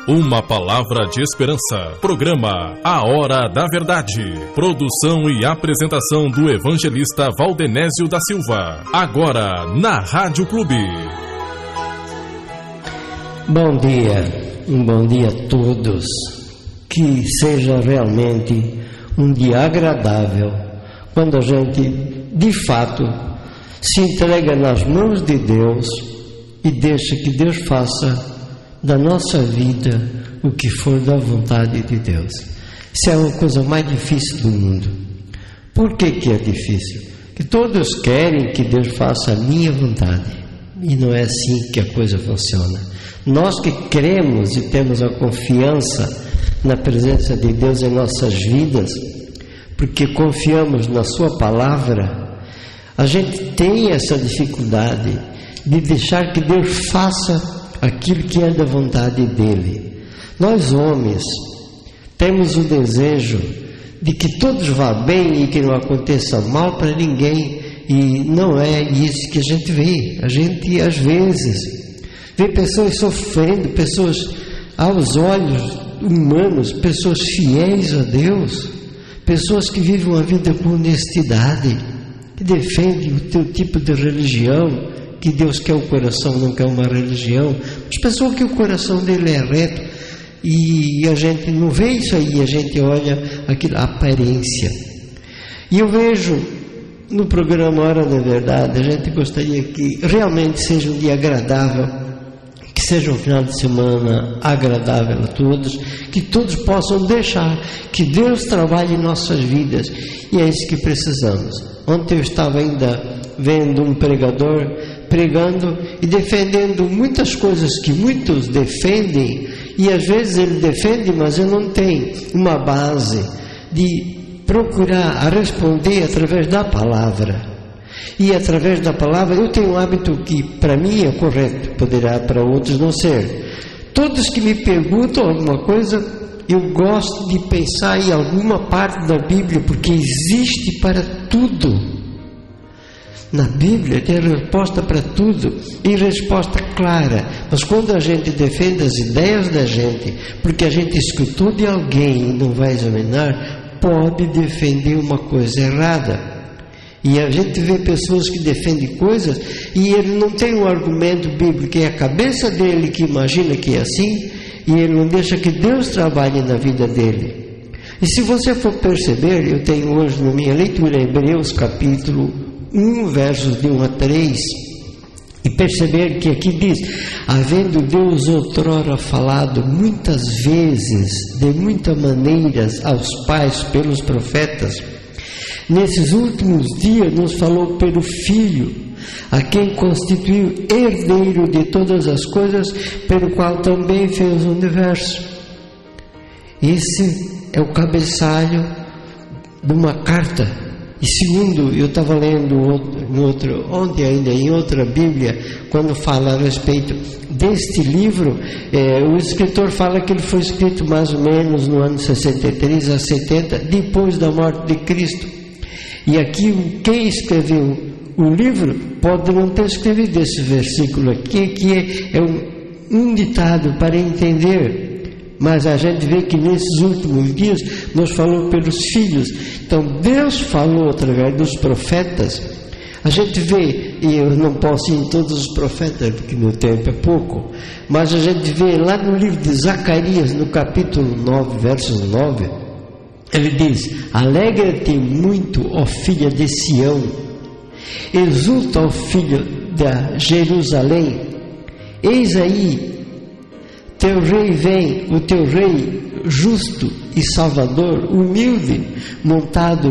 Uma palavra de esperança. Programa A Hora da Verdade. Produção e apresentação do evangelista Valdenésio da Silva. Agora na Rádio Clube. Bom dia a todos. Que seja realmente um dia agradável, quando a gente, de fato, se entrega nas mãos de Deus e deixa que Deus faça da nossa vida o que for da vontade de Deus. Isso é a coisa mais difícil do mundo. Por que é difícil? Que todos querem que Deus faça a minha vontade, e não é assim que a coisa funciona. Nós que cremos e temos a confiança na presença de Deus em nossas vidas, porque confiamos na Sua palavra, a gente tem essa dificuldade de deixar que Deus faça aquilo que é da vontade dEle. Nós homens temos o desejo de que todos vá bem e que não aconteça mal para ninguém, e não é isso que a gente vê. A gente às vezes vê pessoas sofrendo, pessoas aos olhos humanos, pessoas fiéis a Deus, pessoas que vivem uma vida com honestidade, que defendem o teu tipo de religião, que Deus quer o coração, não quer uma religião, mas pessoas que o coração dele é reto, e a gente não vê isso aí, a gente olha aquilo, a aparência. E eu vejo no programa Hora da Verdade, a gente gostaria que realmente seja um dia agradável, que seja um final de semana agradável a todos, que todos possam deixar que Deus trabalhe em nossas vidas, e é isso que precisamos. Ontem eu estava ainda vendo um pregador pregando e defendendo muitas coisas que muitos defendem, e às vezes ele defende, mas ele não tem uma base de procurar a responder através da palavra. E através da palavra eu tenho um hábito que para mim é correto, poderá para outros não ser. Todos que me perguntam alguma coisa, eu gosto de pensar em alguma parte da Bíblia, porque existe para tudo. Na Bíblia tem resposta para tudo, e resposta clara. Mas quando a gente defende as ideias da gente, porque a gente escutou de alguém e não vai examinar, pode defender uma coisa errada. E a gente vê pessoas que defendem coisas e ele não tem um argumento bíblico, é a cabeça dele que imagina que é assim, e ele não deixa que Deus trabalhe na vida dele. E se você for perceber, eu tenho hoje na minha leitura Hebreus capítulo 1, versos de 1 a 3, e perceber que aqui diz: havendo Deus outrora falado muitas vezes, de muitas maneiras, aos pais pelos profetas, nesses últimos dias nos falou pelo Filho, a quem constituiu herdeiro de todas as coisas, pelo qual também fez o universo. Esse é o cabeçalho de uma carta. E segundo, eu estava lendo ontem ainda em outra Bíblia, quando fala a respeito deste livro, o escritor fala que ele foi escrito mais ou menos no ano 63 a 70, depois da morte de Cristo. E aqui quem escreveu o livro pode não ter escrevido esse versículo aqui, que é um ditado para entender. Mas a gente vê que nesses últimos dias nos falou pelos filhos. Então Deus falou através dos profetas. A gente vê, e eu não posso ir em todos os profetas, porque meu tempo é pouco, mas a gente vê lá no livro de Zacarias, no capítulo 9, versos 9, ele diz: alegra-te muito, ó filha de Sião, exulta, ó filha de Jerusalém, eis aí teu rei vem, o teu rei justo e salvador, humilde, montado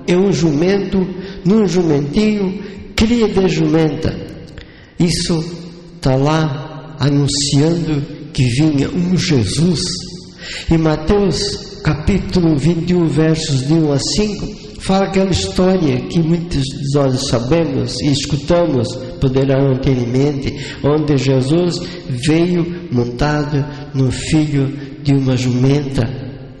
em um jumento, num jumentinho, cria de jumenta. Isso está lá anunciando que vinha um Jesus. E Mateus capítulo 21, versos de 1 a 5, fala aquela história que muitos de nós sabemos e escutamos, poderão ter em mente, onde Jesus veio montado no filho de uma jumenta,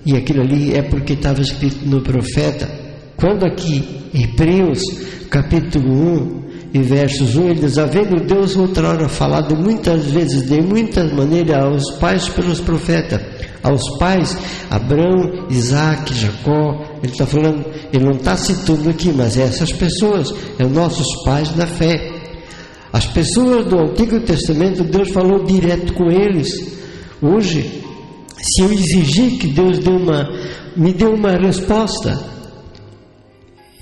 e aquilo ali é porque estava escrito no profeta. Quando aqui, Hebreus capítulo 1, e versos 1, ele diz: havendo Deus outrora falado muitas vezes, de muitas maneiras, aos pais pelos profetas. Aos pais, Abraão, Isaac, Jacó. Ele está falando, ele não está citando aqui, mas essas pessoas, são nossos pais da fé. As pessoas do Antigo Testamento, Deus falou direto com eles. Hoje, se eu exigir que Deus me dê uma resposta,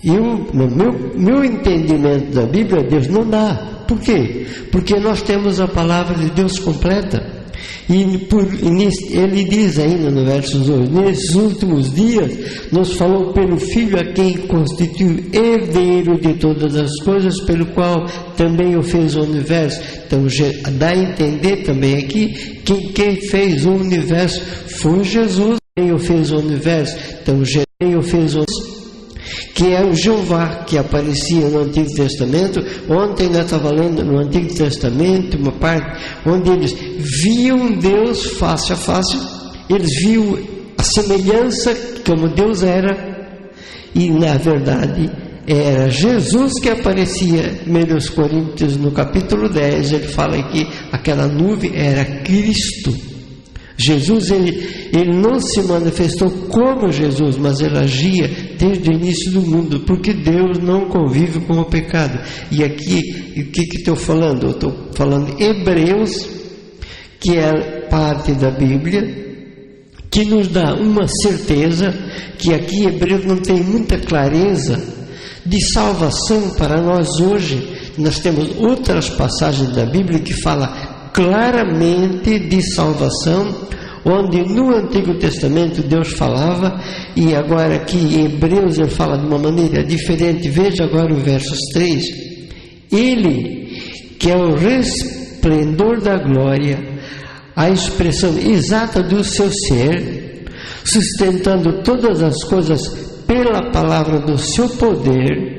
no meu entendimento da Bíblia, Deus não dá. Por quê? Porque nós temos a palavra de Deus completa. E ele diz ainda no verso 2: nesses últimos dias nos falou pelo Filho, a quem constituiu herdeiro de todas as coisas, pelo qual também o fez o universo. Então dá a entender também aqui que quem fez o universo foi Jesus. Quem o fez o universo? Então quem o fez o universo, que é o Jeová que aparecia no Antigo Testamento. Ontem nós estávamos lendo no Antigo Testamento uma parte onde eles viam Deus face a face, eles viam a semelhança como Deus era, e na verdade era Jesus que aparecia. 1 Coríntios no capítulo 10, ele fala que aquela nuvem era Cristo. Jesus, ele não se manifestou como Jesus, mas ele agia desde o início do mundo, porque Deus não convive com o pecado. E aqui, o que estou falando? Eu estou falando Hebreus, que é parte da Bíblia, que nos dá uma certeza, que aqui Hebreus não tem muita clareza de salvação para nós hoje. Nós temos outras passagens da Bíblia que falam claramente de salvação, onde no Antigo Testamento Deus falava, e agora aqui em Hebreus ele fala de uma maneira diferente. Veja agora o versos 3: ele que é o resplendor da glória, a expressão exata do seu ser, sustentando todas as coisas pela palavra do seu poder,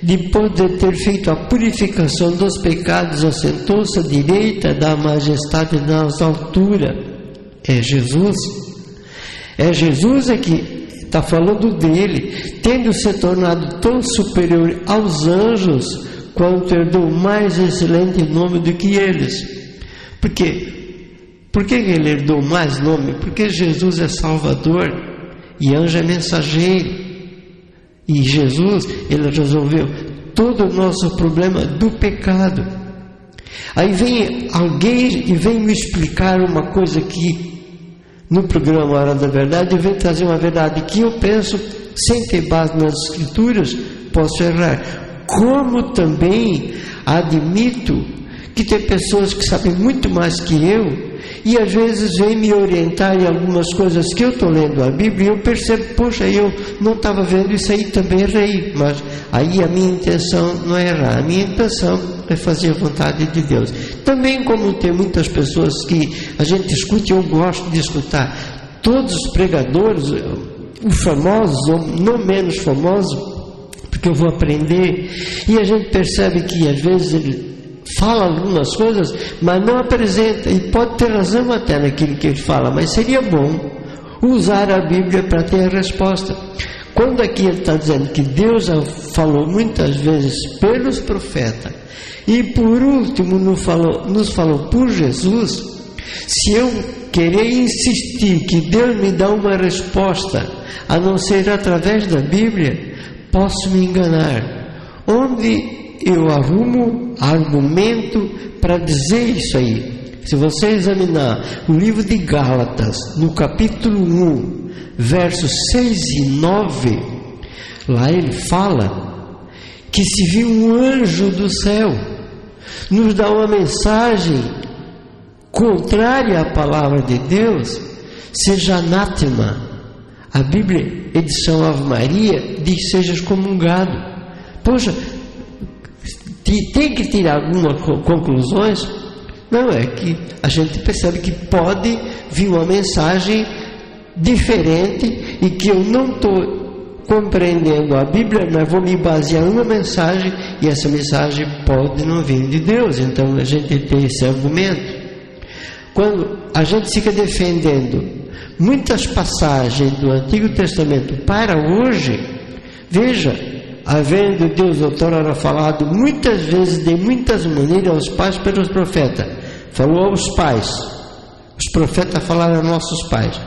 depois de ter feito a purificação dos pecados, assentou-se à direita da majestade nas alturas. É Jesus. É Jesus que está falando dele, tendo se tornado tão superior aos anjos, quanto herdou mais excelente nome do que eles. Por quê? Por que ele herdou mais nome? Porque Jesus é Salvador e anjo é mensageiro. E Jesus, ele resolveu todo o nosso problema do pecado. Aí vem alguém e vem me explicar uma coisa que no programa Hora da Verdade, vem trazer uma verdade que eu penso, sem ter base nas Escrituras, posso errar. Como também admito que tem pessoas que sabem muito mais que eu, e às vezes vem me orientar em algumas coisas que eu estou lendo a Bíblia, e eu percebo, poxa, eu não estava vendo isso aí, também errei. Mas aí a minha intenção não é errar, a minha intenção é fazer a vontade de Deus. Também, como tem muitas pessoas que a gente escuta, e eu gosto de escutar todos os pregadores, os famosos ou não menos famosos, porque eu vou aprender, e a gente percebe que às vezes ele fala algumas coisas, mas não apresenta, e pode ter razão até naquilo que ele fala, mas seria bom usar a Bíblia para ter a resposta. Quando aqui ele está dizendo que Deus falou muitas vezes pelos profetas, e por último nos falou por Jesus, se eu querer insistir que Deus me dá uma resposta, a não ser através da Bíblia, posso me enganar. Onde eu arrumo argumento para dizer isso aí? Se você examinar o livro de Gálatas, no capítulo 1, versos 6 e 9, lá ele fala que se viu um anjo do céu nos dá uma mensagem contrária à palavra de Deus, seja anátema. A Bíblia, edição Ave Maria, diz: sejas comungado. Poxa, tem que tirar algumas conclusões? Não, é que a gente percebe que pode vir uma mensagem diferente e que eu não estou compreendendo a Bíblia, mas vou me basear numa mensagem, e essa mensagem pode não vir de Deus. Então a gente tem esse argumento. Quando a gente fica defendendo muitas passagens do Antigo Testamento para hoje, veja, havendo Deus outrora falado muitas vezes, de muitas maneiras, aos pais pelos profetas. Falou aos pais. Os profetas falaram a nossos pais.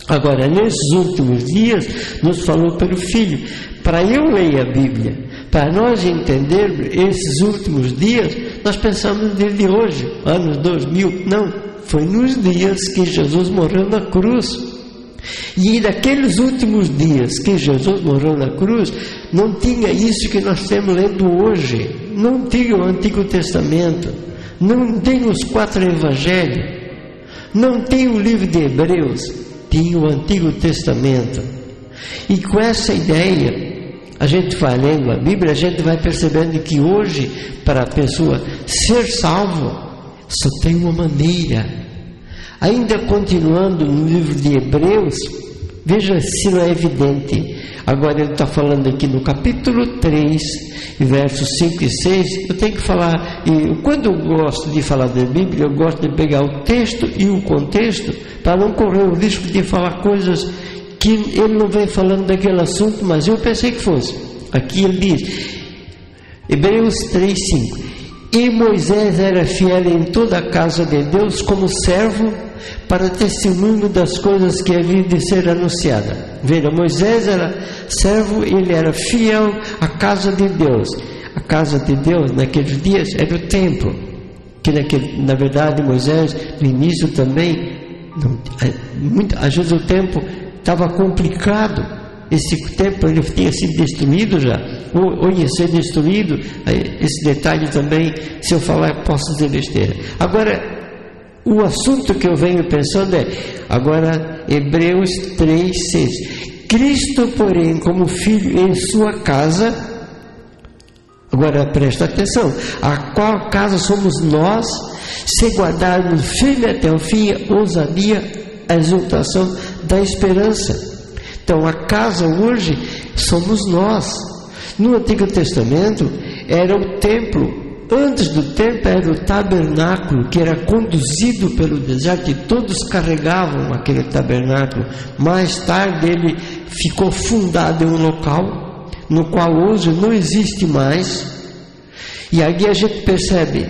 Agora, nesses últimos dias, nos falou pelo Filho. Para eu ler a Bíblia, para nós entendermos esses últimos dias, nós pensamos desde hoje, anos 2000. Não, foi nos dias que Jesus morreu na cruz. E naqueles últimos dias que Jesus morreu na cruz, não tinha isso que nós temos lendo hoje. Não tinha o Antigo Testamento, não tem os 4 Evangelhos, não tem o livro de Hebreus, tinha o Antigo Testamento. E com essa ideia, a gente vai lendo a Bíblia, a gente vai percebendo que hoje, para a pessoa ser salvo, só tem uma maneira. Ainda continuando no livro de Hebreus, veja se não é evidente. Agora ele está falando aqui no capítulo 3, versos 5 e 6. Eu tenho que falar, e quando eu gosto de falar da Bíblia, eu gosto de pegar o texto e o contexto, para não correr o risco de falar coisas que ele não vem falando daquele assunto, mas eu pensei que fosse. Aqui ele diz, Hebreus 3, 5. E Moisés era fiel em toda a casa de Deus como servo para testemunho das coisas que haviam de ser anunciadas. Veja, Moisés era servo, ele era fiel à casa de Deus. A casa de Deus naqueles dias era o templo, que na verdade Moisés no início também, às vezes o tempo estava complicado. Esse templo ele tinha sido destruído já, ou ia ser destruído. Esse detalhe também, se eu falar, posso dizer besteira. Agora, o assunto que eu venho pensando é, agora, Hebreus 3, 6. Cristo, porém, como filho em sua casa, agora presta atenção, a qual casa somos nós, se guardarmos firme até o fim a ousadia, a exultação da esperança. Então, a casa hoje somos nós. No Antigo Testamento era o templo. Antes do templo era o tabernáculo, que era conduzido pelo deserto, e todos carregavam aquele tabernáculo. Mais tarde ele ficou fundado em um local, no qual hoje não existe mais. E aí a gente percebe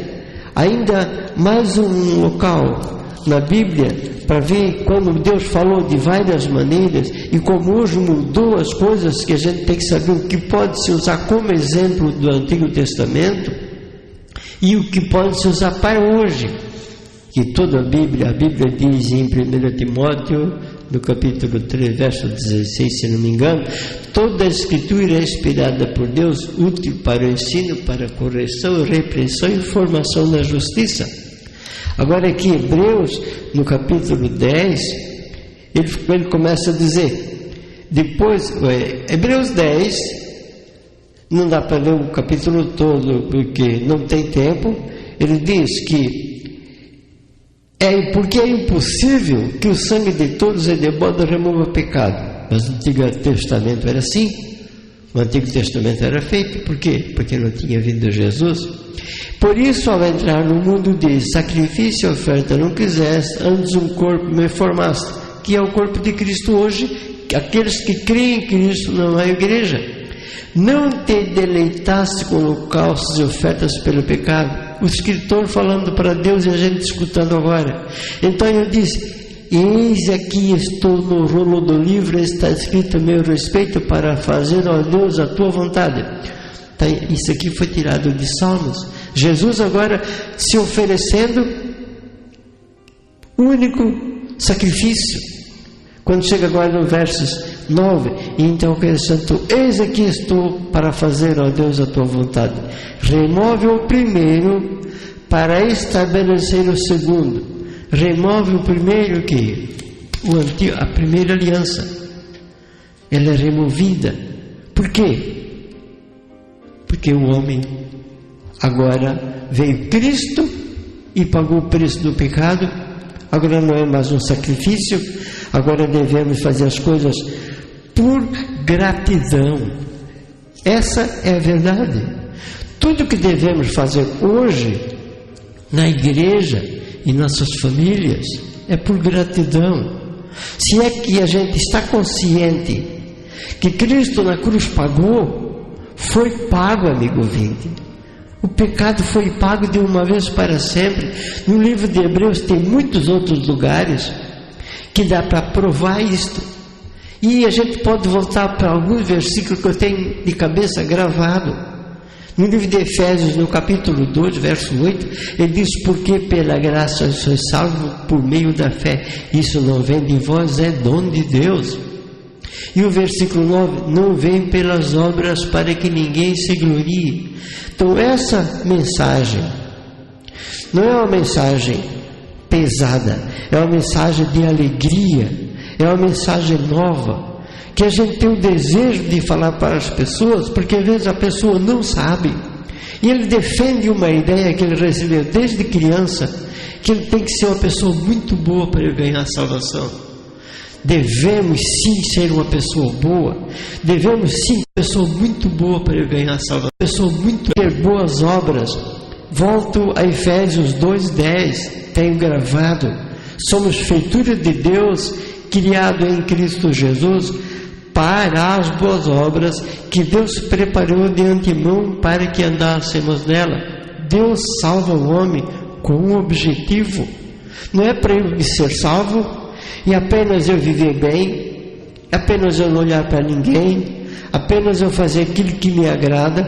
ainda mais um local na Bíblia, para ver como Deus falou de várias maneiras e como hoje mudou as coisas, que a gente tem que saber o que pode se usar como exemplo do Antigo Testamento e o que pode se usar para hoje. Que toda a Bíblia diz em 1 Timóteo, no capítulo 3, verso 16, se não me engano, toda a Escritura é inspirada por Deus, útil para o ensino, para a correção, repreensão e formação na justiça. Agora aqui, Hebreus, no capítulo 10, ele começa a dizer, depois, Hebreus 10, não dá para ler o capítulo todo, porque não tem tempo. Ele diz que porque é impossível que o sangue de todos e de modo remova pecado. Mas no Antigo Testamento era assim. O Antigo Testamento era feito, por quê? Porque não tinha vindo Jesus. Por isso, ao entrar no mundo diz, sacrifício e oferta não quiseste, antes um corpo me formaste, que é o corpo de Cristo hoje. Aqueles que creem em Cristo não é a igreja. Não te deleitaste com holocaustos e ofertas pelo pecado. O escritor falando para Deus e a gente escutando agora. Então eu disse, eis aqui estou no rolo do livro, está escrito a meu respeito para fazer, ó Deus, a tua vontade. Isso aqui foi tirado de Salmos. Jesus agora se oferecendo único sacrifício. Quando chega agora no versos 9, e então acrescentou, eis aqui estou para fazer, ó Deus, a tua vontade. Remove o primeiro para estabelecer o segundo. Remove o primeiro que? A primeira aliança. Ela é removida. Por quê? Porque o homem agora veio Cristo e pagou o preço do pecado. Agora não é mais um sacrifício. Agora devemos fazer as coisas por gratidão. Essa é a verdade. Tudo que devemos fazer hoje na igreja e nossas famílias é por gratidão. Se é que a gente está consciente que Cristo na cruz pagou, foi pago, amigo ouvinte. O pecado foi pago de uma vez para sempre. No livro de Hebreus tem muitos outros lugares que dá para provar isto. E a gente pode voltar para alguns versículos que eu tenho de cabeça gravado. No livro de Efésios, no capítulo 2, verso 8, ele diz: porque pela graça sois salvos por meio da fé. Isso não vem de vós, é dom de Deus. E o versículo 9: não vem pelas obras para que ninguém se glorie. Então essa mensagem não é uma mensagem pesada, é uma mensagem de alegria, é uma mensagem nova, que a gente tem o desejo de falar para as pessoas, porque às vezes a pessoa não sabe, e ele defende uma ideia que ele recebeu desde criança, que ele tem que ser uma pessoa muito boa para ele ganhar a salvação. Devemos sim ser uma pessoa boa, devemos sim ser uma pessoa muito boa para ele ganhar a salvação, pessoa muito ter boas obras. Volto a Efésios 2:10, tenho gravado: somos feitura de Deus, criado em Cristo Jesus para as boas obras que Deus preparou de antemão para que andássemos nela. Deus salva o homem com um objetivo. Não é para eu ser salvo e apenas eu viver bem, apenas eu não olhar para ninguém, apenas eu fazer aquilo que me agrada,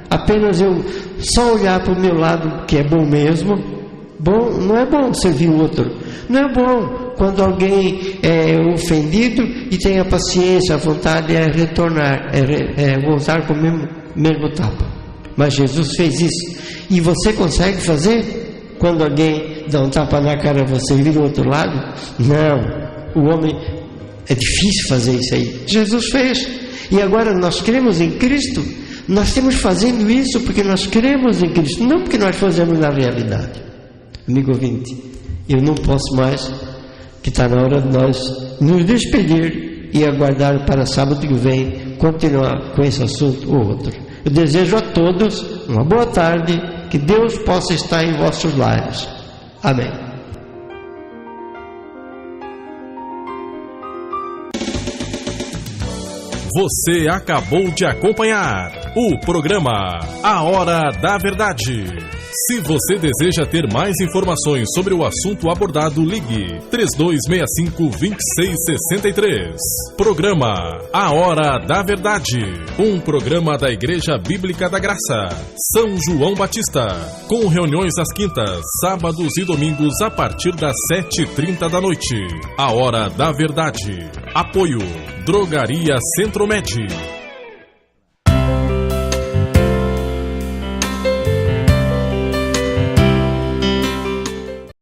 apenas eu só olhar para o meu lado que é bom mesmo. Bom, não é bom servir o outro. Não é bom quando alguém é ofendido e tem a paciência, a vontade é retornar, voltar com o mesmo tapa. Mas Jesus fez isso. E você consegue fazer? Quando alguém dá um tapa na cara, você vira o outro lado? Não. O homem, é difícil fazer isso aí. Jesus fez. E agora nós cremos em Cristo. Nós estamos fazendo isso porque nós cremos em Cristo, não porque nós fazemos na realidade. Amigo ouvinte, eu não posso mais, que está na hora de nós nos despedir e aguardar para sábado que vem continuar com esse assunto ou outro. Eu desejo a todos uma boa tarde, que Deus possa estar em vossos lares. Amém. Você acabou de acompanhar o programa A Hora da Verdade. Se você deseja ter mais informações sobre o assunto abordado, ligue 3265-2663. Programa A Hora da Verdade, um programa da Igreja Bíblica da Graça, São João Batista, com reuniões às quintas, sábados e domingos a partir das 7h30 da noite. A Hora da Verdade. Apoio Drogaria Centro-Med.